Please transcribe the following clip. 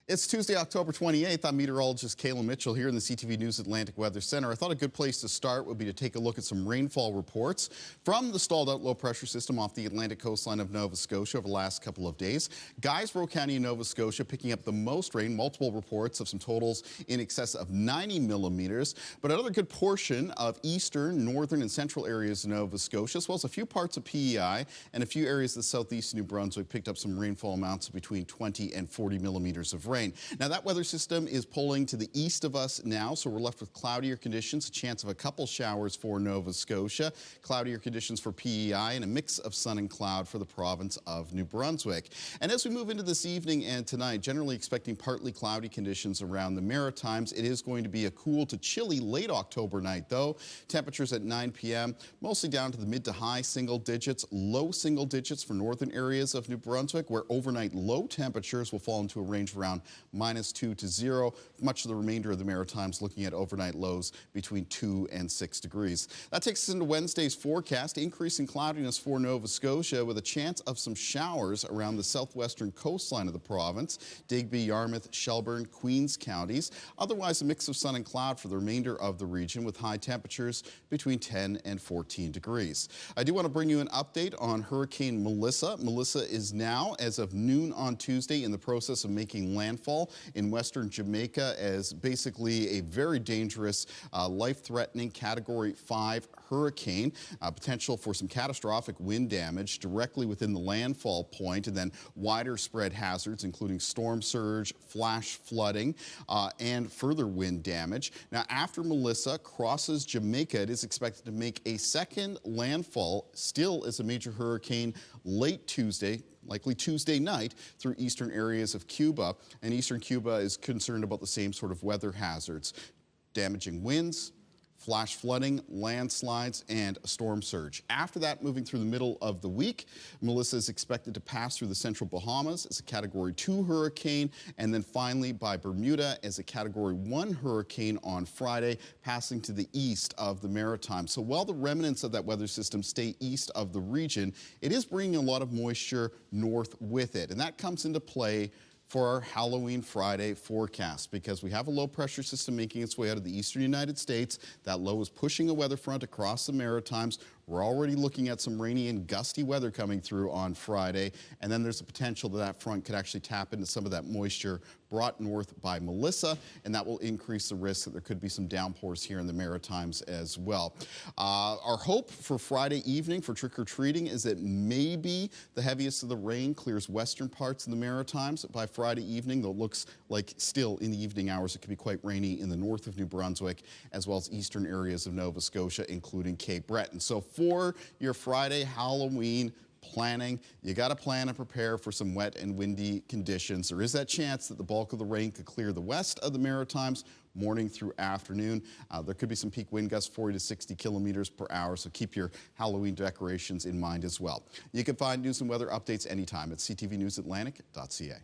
It's Tuesday, October 28th. I'm meteorologist Kalin Mitchell here in the CTV News Atlantic Weather Center. I thought a good place to start would be to take a look at some rainfall reports from the stalled out low pressure system off the Atlantic coastline of Nova Scotia over the last couple of days. Guysborough County in Nova Scotia picking up the most rain, multiple reports of some totals in excess of 90 millimeters. But another good portion of eastern, northern, and central areas of Nova Scotia, as well as a few parts of PEI and a few areas of the southeast New Brunswick picked up some rainfall amounts of between 20 and 40 millimeters of rain. Now that weather system is pulling to the east of us now, so we're left with cloudier conditions, a chance of a couple showers for Nova Scotia, cloudier conditions for PEI, and a mix of sun and cloud for the province of New Brunswick. And as we move into this evening and tonight, generally expecting partly cloudy conditions around the Maritimes. It is going to be a cool to chilly late October night, though. Temperatures at 9 p.m., mostly down to the mid to high single digits, low single digits for northern areas of New Brunswick, where overnight low temperatures will fall into a range of around -2 to 0. Much of the remainder of the Maritimes looking at overnight lows between 2 and 6 degrees. That takes us into Wednesday's forecast. Increasing cloudiness for Nova Scotia with a chance of some showers around the southwestern coastline of the province, Digby, Yarmouth, Shelburne, Queens counties. Otherwise, a mix of sun and cloud for the remainder of the region with high temperatures between 10 and 14 degrees. I do want to bring you an update on Hurricane Melissa. Melissa is now, as of noon on Tuesday, in the process of making landfall in western Jamaica as basically a very dangerous, life-threatening Category 5 hurricane. Potential for some catastrophic wind damage directly within the landfall point, and then wider spread hazards including storm surge, flash flooding, and further wind damage. Now, after Melissa crosses Jamaica, it is expected to make a second landfall, still as a major hurricane, late Tuesday, likely Tuesday night, through eastern areas of Cuba. And eastern Cuba is concerned about the same sort of weather hazards, damaging winds, flash flooding, landslides, and a storm surge. After that, moving through the middle of the week, Melissa is expected to pass through the central Bahamas as a Category 2 hurricane, and then finally by Bermuda as a Category 1 hurricane on Friday, passing to the east of the Maritimes. So while the remnants of that weather system stay east of the region, it is bringing a lot of moisture north with it, and that comes into play for our Halloween Friday forecast, because we have a low pressure system making its way out of the eastern United States. That low is pushing a weather front across the Maritimes. We're already looking at some rainy and gusty weather coming through on Friday, and then there's a potential that that front could actually tap into some of that moisture brought north by Melissa, and that will increase the risk that there could be some downpours here in the Maritimes as well. Our hope for Friday evening for trick-or-treating is that maybe the heaviest of the rain clears western parts of the Maritimes by Friday evening, though it looks like still in the evening hours it could be quite rainy in the north of New Brunswick as well as eastern areas of Nova Scotia, including Cape Breton. So for your Friday Halloween planning, you got to plan and prepare for some wet and windy conditions. There is that chance that the bulk of the rain could clear the west of the Maritimes morning through afternoon. There could be some peak wind gusts 40 to 60 kilometers per hour, so keep your Halloween decorations in mind as well. You can find news and weather updates anytime at ctvnewsatlantic.ca.